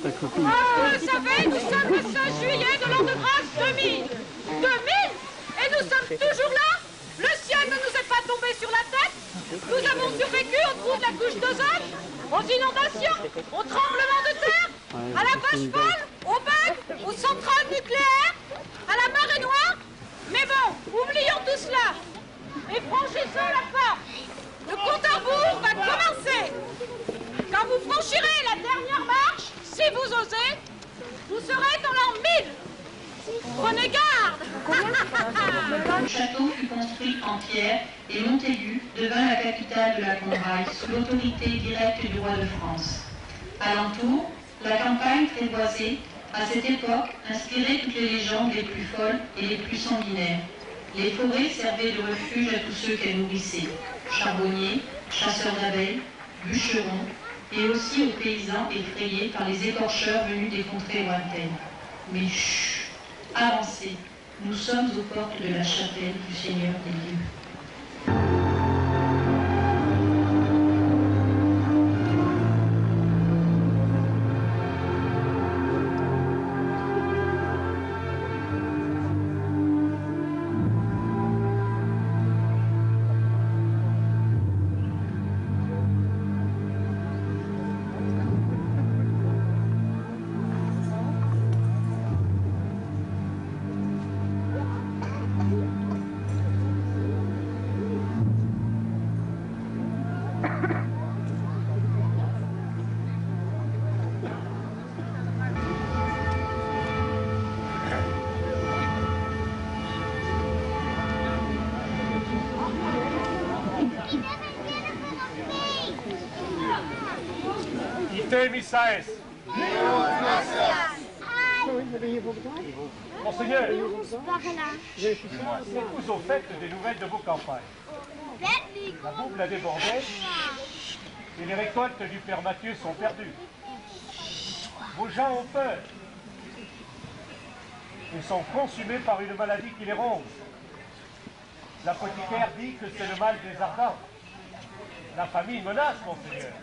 ta copine. Ah, vous savez, nous sommes le 16 juillet de l'an de grâce 2000. 2000. Et nous sommes toujours là. Le ciel ne nous est pas tombé sur la tête. Nous avons survécu au trou de la couche d'ozone, aux inondations, aux tremblements de terre, à la vache folle, aux bugs, aux centrales nucléaires, à la marée noire. Mais bon, oublions tout cela. Et franchissons la porte. Le compte à rebours va commencer. Quand vous franchirez la dernière marche, si vous osez, vous serez dans l'an 1000. Prenez garde. Le château fut construit en pierre et Montaigu devint la capitale de la Combraille sous l'autorité directe du roi de France. Alentour, la campagne très boisée, à cette époque, inspirait toutes les légendes les plus folles et les plus sanguinaires. Les forêts servaient de refuge à tous ceux qu'elles nourrissaient, charbonniers, chasseurs d'abeilles, bûcherons, et aussi aux paysans effrayés par les écorcheurs venus des contrées lointaines. Mais chut, avancez, nous sommes aux portes de la chapelle du Seigneur des lieux. Missaes. Monseigneur, êtes-vous au fait des nouvelles de vos campagnes? La boucle a débordé et les récoltes du Père Mathieu sont perdues. Vos gens ont peur et sont consumés par une maladie qui les ronge. L'apothicaire dit que c'est le mal des ardents. La famille menace, monseigneur.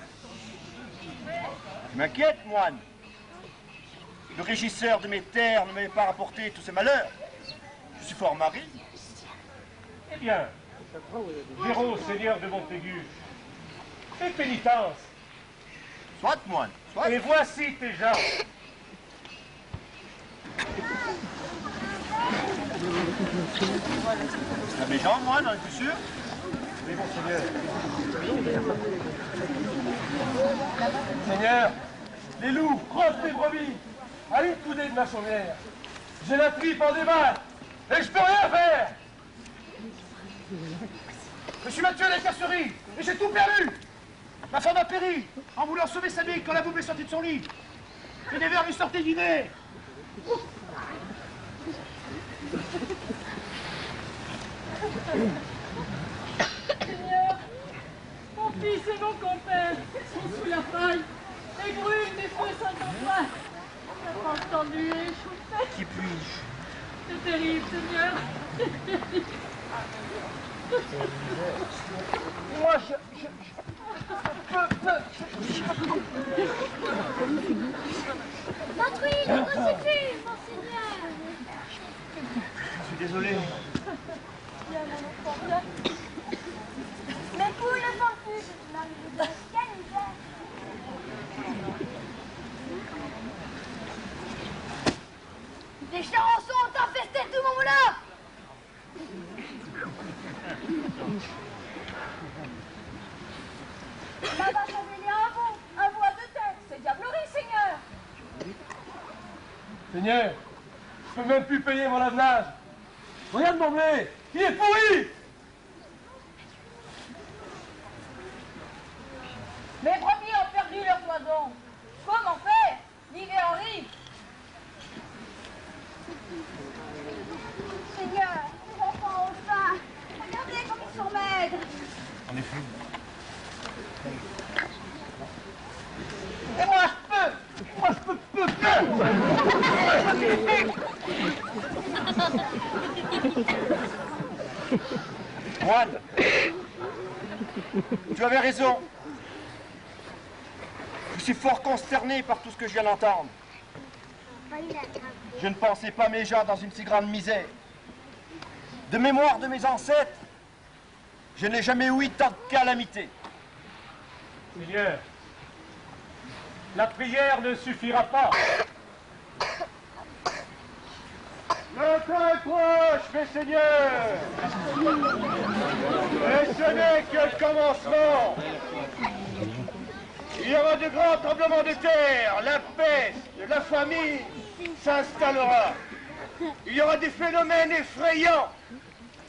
Je m'inquiète, moine. Le régisseur de mes terres ne m'avait pas rapporté tous ces malheurs. Je suis fort mari. Eh bien, Géraud, seigneur de Montaigu, fais pénitence. Soit, moine, soit. Et voici tes gens. C'est mes gens, moine, en es-tu sûr? Oui, monseigneur. Seigneur, les loups rompent les brebis à une coudée de ma chaumière. J'ai la tripe en débat et je peux rien faire. Je suis Mathieu la carcerie et j'ai tout perdu. Ma femme a péri en voulant sauver sa vie quand la boucle est sortie de son lit. Et des vers lui sortaient du nez. Seigneur, mon fils et mon compère sont sous la paille et brûlent des feux Saint-Antoine. J'ai pas entendu échauffer. Qui puis-je? C'est terrible, Seigneur. Moi, Notre huile, le crucifix, monseigneur. Je suis désolé. Viens, mon enfant, viens. Mais pour le sang plus, je m'arrive de quelle misère. Les charançons ont infesté tout mon moulin. La vache a mêlé un voix de tête, c'est diablerie, Seigneur. Seigneur, je peux même plus payer mon avenage. Regarde mon blé, il est pourri. Mes brebis ont perdu leur poison. Comment faire? L'hiver arrive. Seigneur, les enfants ont faim. Regardez comme ils sont maigres. En effet. Et moi je peux Moine, tu avais raison. suis fort consterné par tout ce que je viens d'entendre. Je ne pensais pas mes gens dans une si grande misère. De mémoire de mes ancêtres, je n'ai jamais ouï tant de calamités. Seigneur, la prière ne suffira pas. Le temps est proche, mes seigneurs. Et ce n'est que le commencement. Il y aura de grands tremblements de terre, la peste, la famine s'installera. Il y aura des phénomènes effrayants.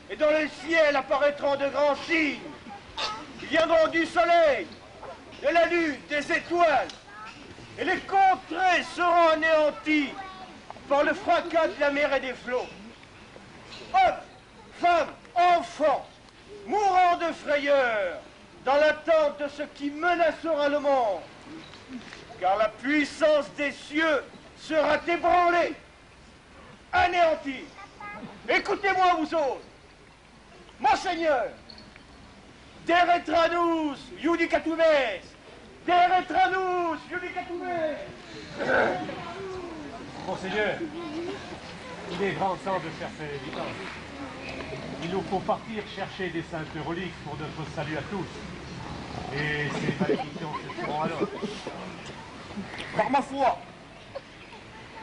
Et dans le ciel apparaîtront de grands signes. Ils viendront du soleil, de la lune, des étoiles. Et les contrées seront anéanties par le fracas de la mer et des flots. Hommes, femmes, enfants, mourant de frayeur, dans l'attente de ce qui menacera le monde. Car la puissance des cieux sera ébranlée, anéantie. Écoutez-moi, vous autres. Monseigneur, Deretranus judicatumes, Deretranus judicatumes. Monseigneur, il est grand temps de faire ses évidences. Il nous faut partir chercher des saintes reliques pour notre salut à tous. Et ces malédictions se feront alors. Par ma foi,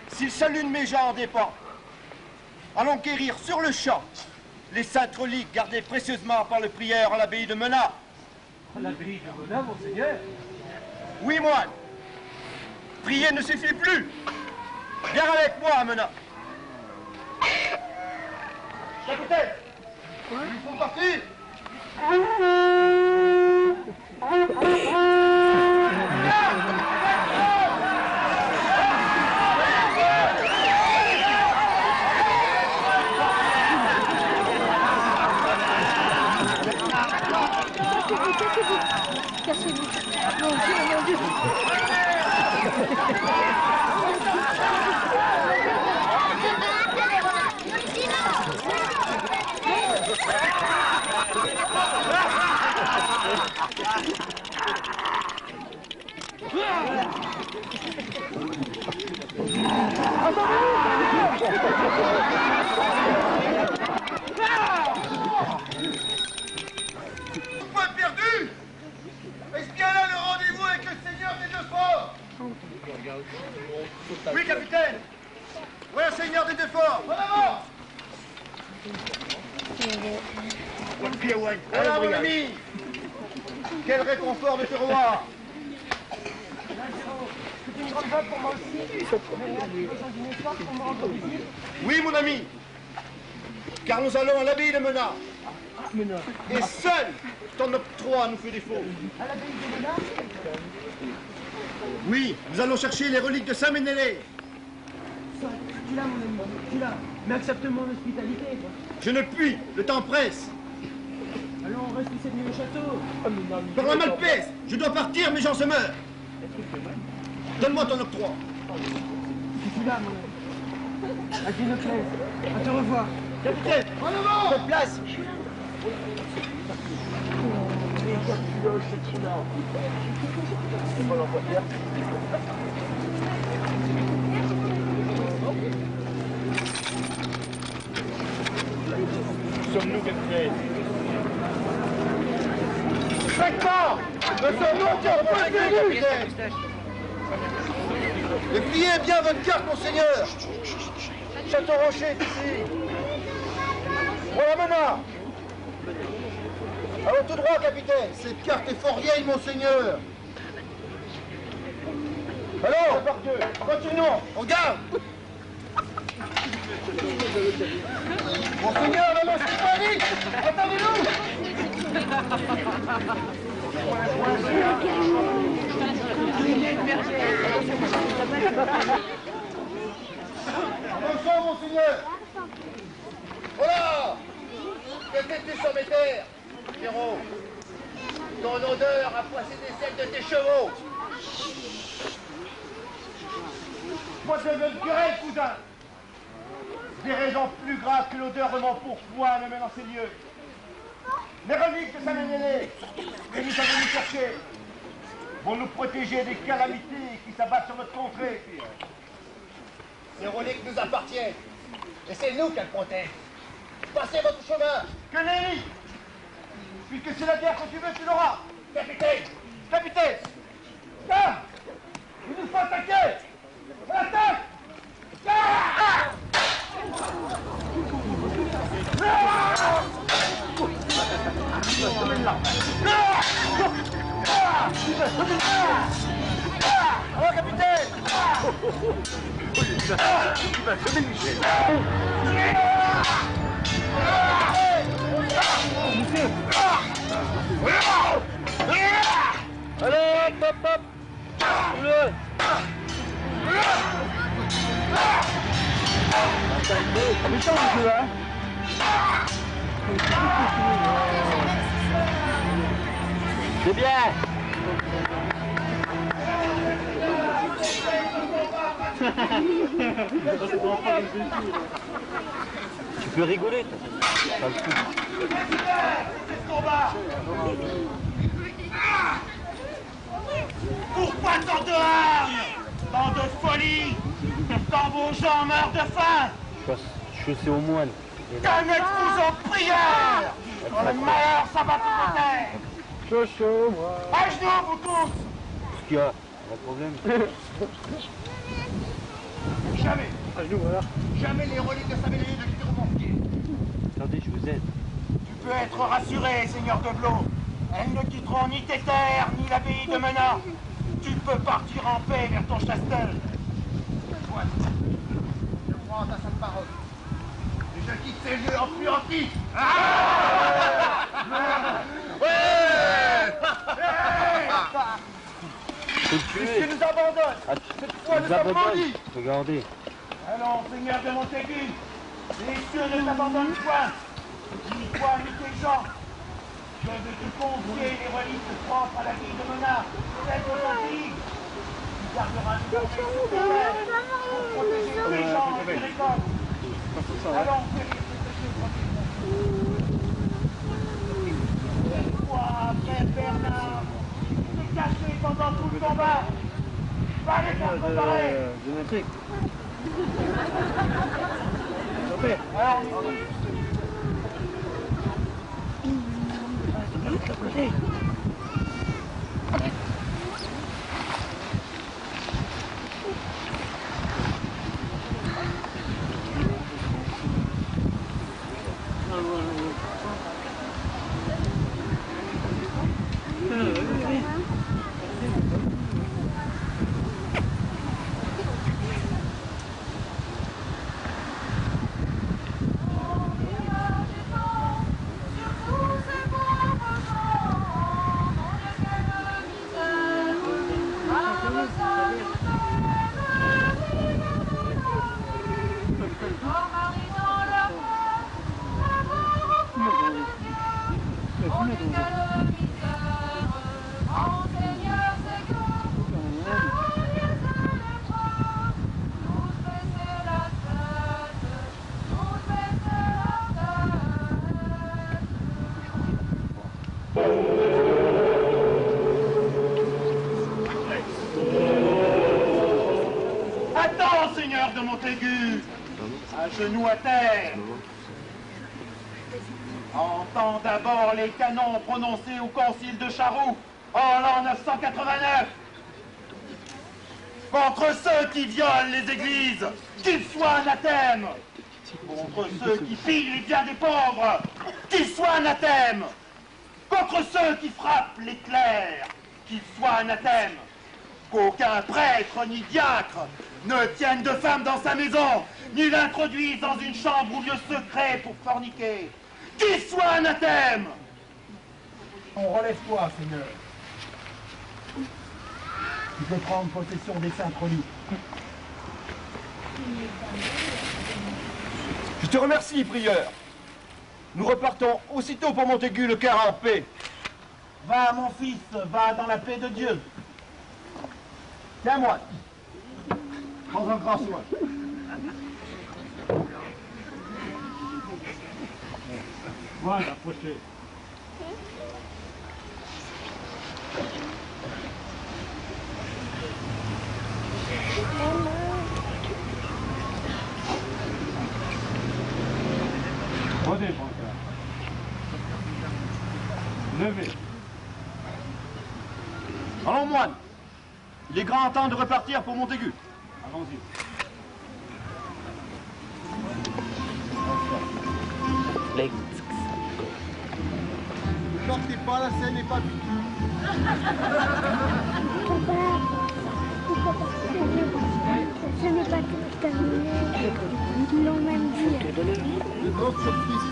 si le salut de mes gens en dépend, allons quérir sur le champ les saintes reliques gardées précieusement par le prieur à l'abbaye de Menat. À l'abbaye de Menat, monseigneur? Oui, moine. Prier ne suffit plus. Viens avec moi à Menat. Capitaine, ils sont partis. Cassez-vous. Mon Dieu, Point perdu. Est-ce bien là le rendez-vous avec le seigneur des deux forts? Oui, capitaine. Oui, le seigneur des deux forts. En avant. Voilà, mon ami. Quel réconfort de te revoir. Oui, mon ami. Car nous allons à l'abbaye de Menat. Et seul ton octroi nous fait défaut. À l'abbaye de Menat? Oui, nous allons chercher les reliques de Saint-Ménélé. Tu l'as, mon ami, tu l'as. Mais accepte mon hospitalité. Je ne puis, le temps presse. Allons, on reste cette nuit au château. Par la malpèse, je dois partir, mes gens se meurent. Donne-moi ton octroi. Tu l'as, mon ami. À Dieu ne plaise. À te revoir. Capitaine, en avant! Faites place! Sommes-nous capitaine? Exactement! Ne sommes-nous qu'un peu venus, capitaine! Et pliez bien votre carte, monseigneur! Château Rocher est ici! Voilà Menat! Allons tout droit, capitaine! Cette carte est fort vieille, monseigneur! Alors, continuons! On garde! Monseigneur, la main hispanique! Attendez-nous! Bonsoir, monseigneur! Voilà! Que fais-tu sur mes terres, Pierrot? Ton odeur a poissé celle de tes chevaux! Moi, je veux une querelle, cousin! Des raisons plus graves que l'odeur de mon pourpoint ne mène dans ces lieux. Les reliques de Saint-Ménélé, que nous avons nous chercher. vont nous protéger des calamités qui s'abattent sur notre contrée. Ces reliques nous appartiennent. Et c'est nous qu'elles protègent. Passez votre chemin. Que nenni! Puisque c'est la guerre que tu veux, tu l'auras. Capitaine. Capitaine! Là! Il nous faut attaquer! On attaque! Alors, capitaine! Allez, hop, hop, hop. C'est méchant le jeu, hein. C'est bien. Tu peux rigoler, toi. Pas le coup. Combat! Pourquoi tant de hargne? Tant de folie? Tant vos gens meurent de faim? Je suis au moine. Qu'un êtes-vous en prière? Quand le malheur s'abat sur terre! Chaud, moi. À genoux, vous tous! Qu'est-ce qu'il y a? Pas de problème. Jamais, À genoux, voilà. jamais les reliques de Saint-Méléry ne quitteront mon pied. Attendez, je vous aide. Tu peux être rassuré, Seigneur de Blot. Elles ne quitteront ni tes terres, ni l'abbaye de Menat. Tu peux partir en paix vers ton chastel. Ouais. Je crois en ta sainte parole. Et je quitte ces lieux enfluentis. Faut le Puisque tuer. nous abandonne, Ah, cette fois nous vous sommes abandonnez. maudits. Regardez. Allons, Seigneur de Montaigu, les cieux ne t'abandonnent point, ni toi ni tes gens. Je veux te confier les reliques propres à la ville de Menat, celles de ton pays. Tu garderas le sommeil sur tes terres pour protéger tes gens et tes récoltes. Allons, périr cette toi, frère Bernard, tu t'es caché pendant tout le combat. Va les faire préparer. J'ai un truc. Alors, attends, Seigneur de Montaigu, à genoux à terre. Entends d'abord les canons prononcés au concile de Charroux en l'an 989. Contre ceux qui violent les églises, qu'ils soient anathèmes. Contre ceux qui pillent les biens des pauvres, qu'ils soient anathèmes. Contre ceux qui frappent les clercs, qu'ils soient anathèmes. Qu'aucun prêtre ni diacre ne tienne de femme dans sa maison, ni l'introduise dans une chambre ou lieu secret pour forniquer. Qu'il soit anathème! On relève-toi, Seigneur. Tu peux prendre possession des saintes reliques. Je te remercie, prieur. Nous repartons aussitôt pour Montaigu, le cœur en paix. Va, mon fils, va dans la paix de Dieu. Tiens, moi. Prends un grand soin. Voilà, approchez. Posez, François. Levez. Allons, moine. Il est grand temps de repartir pour Montaigu. Allons-y. Ne partez pas, la scène n'est pas finie. Je n'ai pas tout terminé. Ils l'ont même dit. Une grande surprise.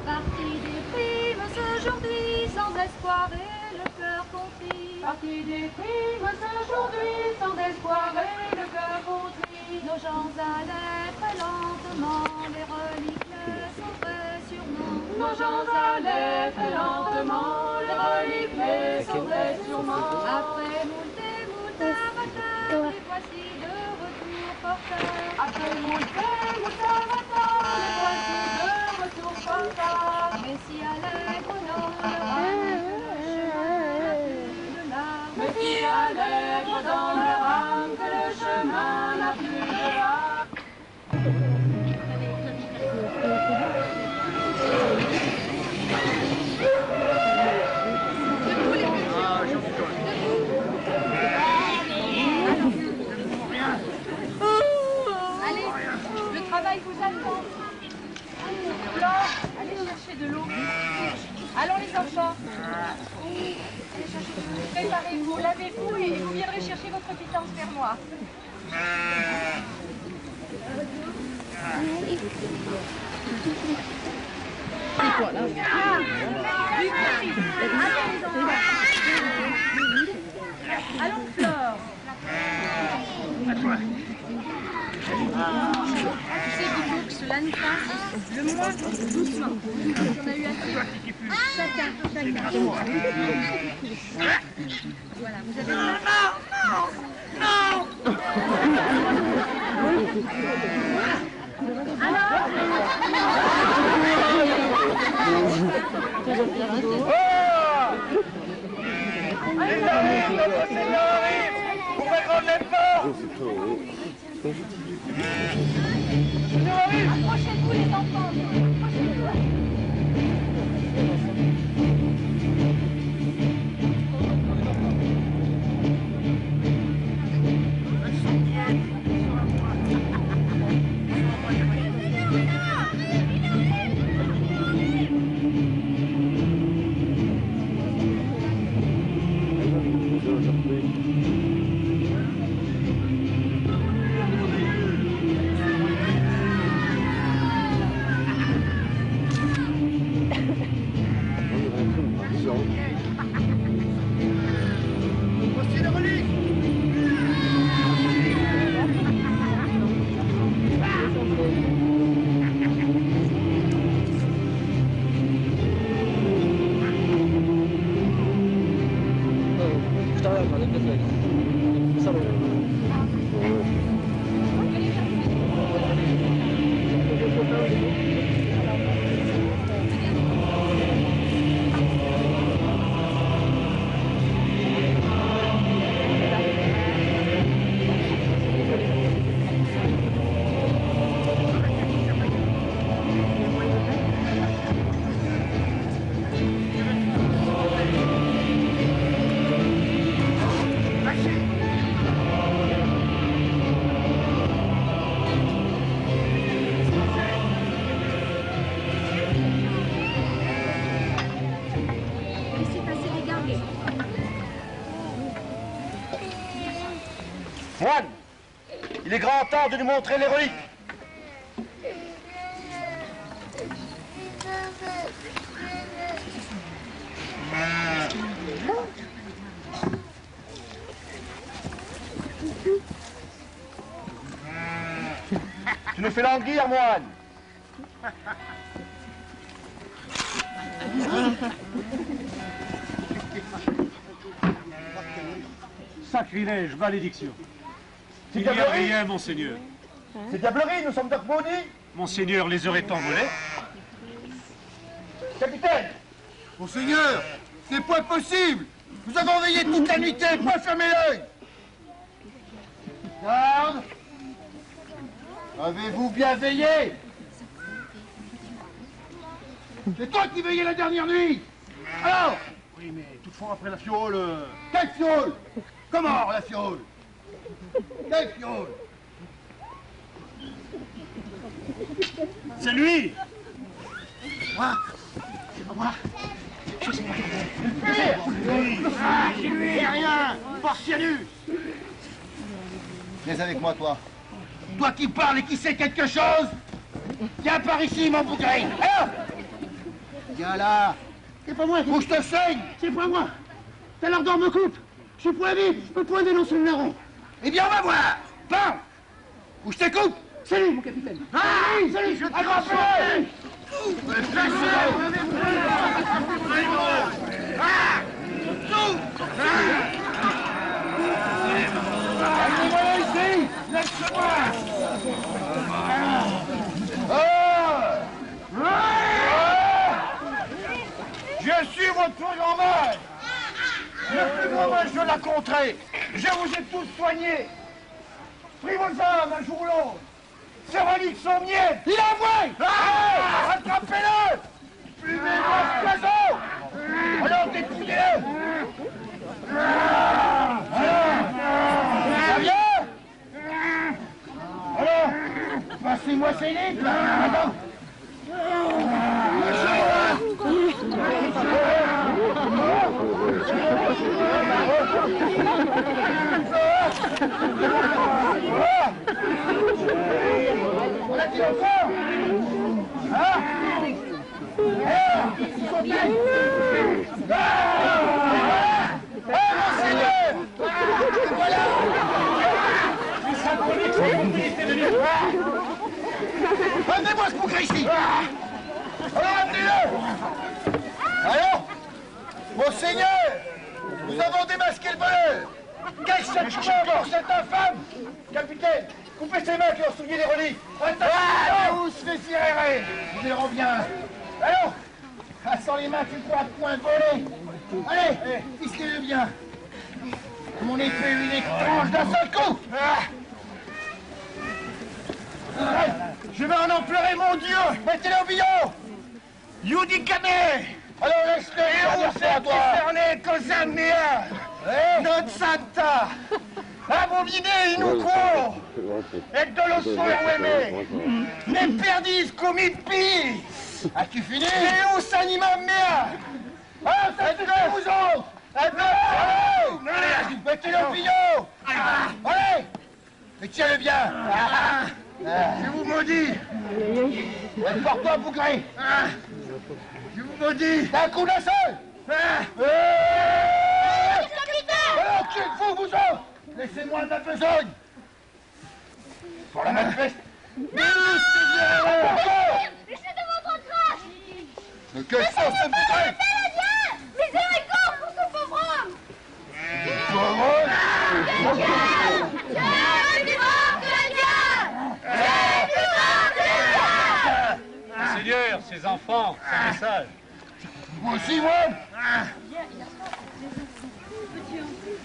Partie des primes aujourd'hui, sans espoir et le cœur contrit. Partie des primes aujourd'hui, sans espoir et le cœur contrit. Nos gens allaient très lentement, les reliques les sauveraient sûrement. Nos gens allaient très lentement, les reliques les sauveraient sûrement. Après moult et moult avatars, les voici de retour porteurs. Après moult et moult avatars, les voici de retour porteurs. Mais si allègre dans le rame, mais si allègre dans le rame, que le chemin n'a plus de larmes. Allez, le travail vous attend. Flore, allez chercher de l'eau. Allons les enfants. Préparez-vous, lavez-vous et vous viendrez chercher votre pitance vers moi. C'est quoi là? Allons Flore. Tu sais qu'il faut que cela nous fasse le moins doucement. On a eu assez. Chacun. Voilà, vous avez... Les arrivent, notre Seigneur arrive. Pour faire grand l'effort. Seigneur arrive. Approchez-vous les enfants. Approchez-vous. Voici les reliques. Moine, il est grand temps de nous montrer les reliques. Tu nous fais languir, moine. Sacrilège, malédiction. C'est Il n'y a diablerie. rien, monseigneur. C'est diablerie, nous sommes donc maudits. Monseigneur les aurait envolés. Capitaine. Monseigneur, c'est pas possible. Nous avons veillé toute la nuitée, pas fermer l'œil. Garde. Avez-vous bien veillé? C'est toi qui veillais la dernière nuit. Alors? Oui, mais toutefois après la fiole... Quelle fiole? Comment la fiole? Quelle fiole? C'est lui! Moi? C'est pas moi. Je sais pas. C'est lui, rien. Porcianus. Viens avec moi, toi. Toi qui parles et qui sais quelque chose. Viens par ici, mon bougré. Alors? Viens là. C'est pas moi. Faut que je te saigne. C'est pas moi. T'as l'ardeur me coupe. Je suis point vite. Je peux point dénoncer le larron. Eh bien, on va voir. Parle. Ou je te coupe. Salut, mon capitaine. Ah, salut. Je te attrape-le. Allez-moi ici. Laisse-moi. Je suis votre plus grand mal. Le plus grand mal, je l'ai contré. Je vous ai tous soignés. Pris vos âmes un jour ou l'autre. Ces reliques sont miennes. Il a avoué. Attrapez-le. Fumez-moi ce poison. Alors dépouillez-le. Ça vient? Alors, passez-moi ces livres, là. Attends. On a dit encore? Hein? Monseigneur! Voilà! Amenez-moi ce bouquin ici! Alors amenez-le! Alors? Monseigneur! Nous avons démasqué le voleur! Qu'est-ce que c'est pour cette infâme? Capitaine, coupez ses mains qui ont souillé les reliques! Tous les cirérés! Nous verrons bien! Alors? Sans les mains, tu crois point voler! Allez, ficelez-le bien! Mon épée, une étrange d'un seul coup! Je vais en implorer mon Dieu! Mettez-le au billon! Yudikame! Alors laisse-le faire toi! Cerné cosa mea! Non santa! Abominé inuquo! Et de l'osso erueme! Ne perdis comit pi! As-tu fini? Deus anima mea! Ah, ça c'est que vous autres! Allez! Mettez-le au billon! Allez! Mais tiens-le bien! Je vous maudis! Porte-toi, bougré! Je vous maudis! D'un coup d'un seul! Alors, qui êtes-vous, vous autres? Laissez-moi de la besogne! Pour la manifeste! Non! Laissez de votre grâce! Mais que c'est ce bougré? Miséricorde pour ce pauvre homme! Seigneur, ces enfants, c'est message. Moi aussi, moi!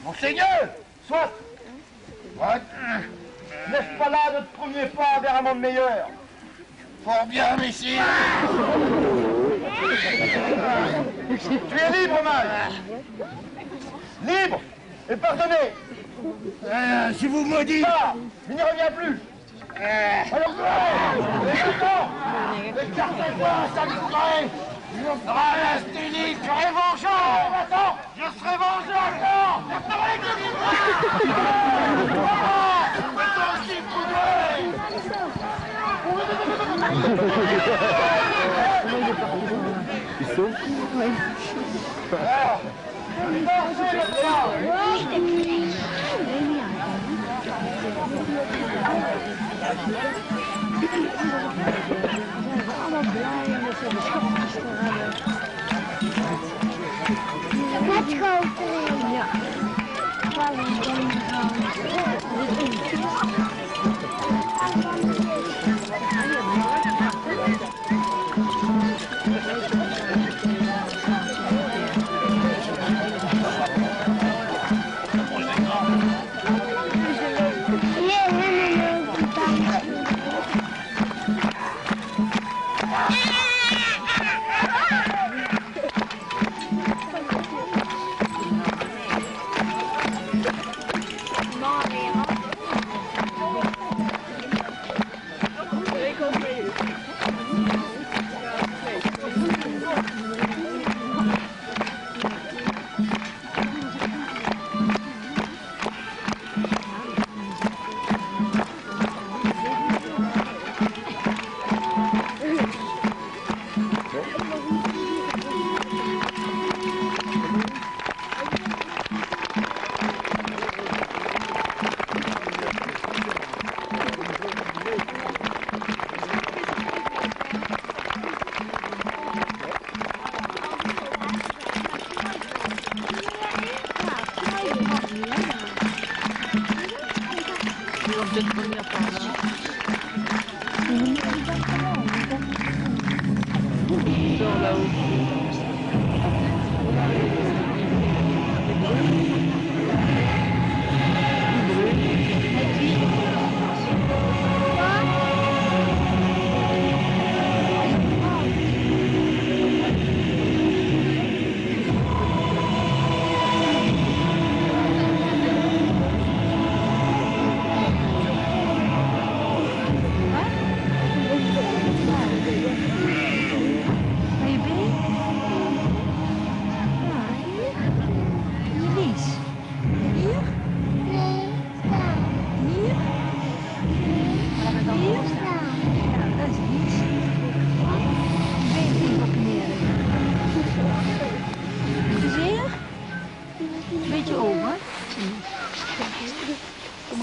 Monseigneur! Soit! N'est-ce pas là notre premier pas vers un monde meilleur? Fort bien, messieurs! Tu es libre, mage! Libre et pardonné! Je vous maudis! Il n'y revient plus! Alors, écartez-moi, sale bougré! Restez libre, je serai vengeant! Attends! Je serai vengeant! Ils sont allemaal blij en dat ze de schatjes te hebben. Met schotelen. Ja. Waar we heen gaan.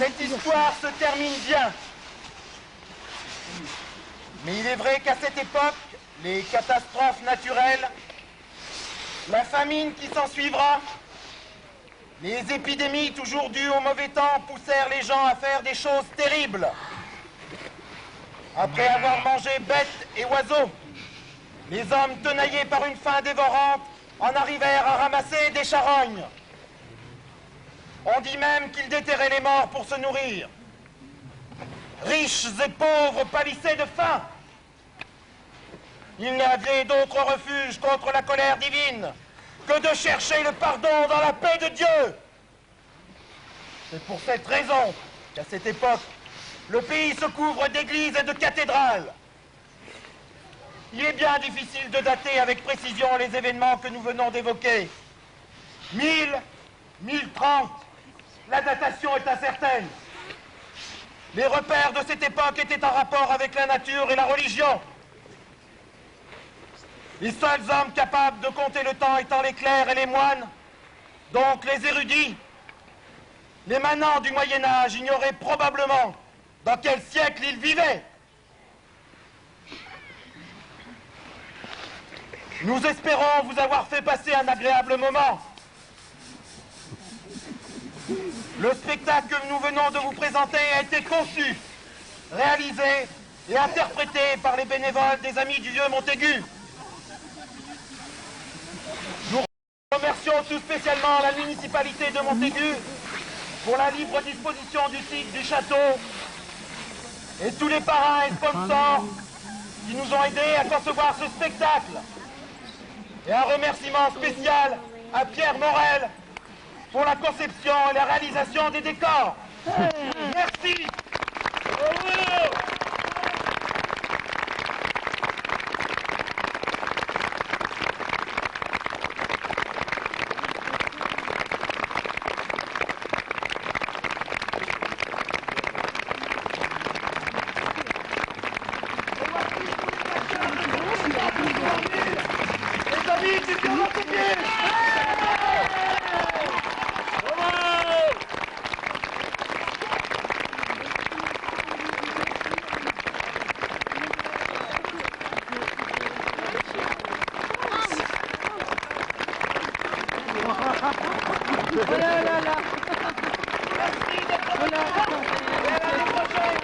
Cette histoire se termine bien. Mais il est vrai qu'à cette époque, les catastrophes naturelles, la famine qui s'ensuivra, les épidémies toujours dues au mauvais temps poussèrent les gens à faire des choses terribles. Après avoir mangé bêtes et oiseaux, les hommes tenaillés par une faim dévorante en arrivèrent à ramasser des charognes. On dit même qu'ils déterraient les morts pour se nourrir. Riches et pauvres pâlissaient de faim. Il n'y avait d'autre refuge contre la colère divine que de chercher le pardon dans la paix de Dieu. C'est pour cette raison qu'à cette époque, le pays se couvre d'églises et de cathédrales. Il est bien difficile de dater avec précision les événements que nous venons d'évoquer. 1000, 1030, la datation est incertaine. Les repères de cette époque étaient en rapport avec la nature et la religion. Les seuls hommes capables de compter le temps étant les clercs et les moines, donc les érudits. Les manants du Moyen-Âge ignoraient probablement dans quel siècle ils vivaient. Nous espérons vous avoir fait passer un agréable moment. Le spectacle que nous venons de vous présenter a été conçu, réalisé et interprété par les bénévoles des Amis du Vieux Montaigu. Nous remercions tout spécialement la municipalité de Montaigu pour la libre disposition du site du château et tous les parrains et sponsors qui nous ont aidés à concevoir ce spectacle. Et un remerciement spécial à Pierre Morel pour la conception et la réalisation des décors. Merci. là là là. Merci d'être là. Et à l'année prochaine.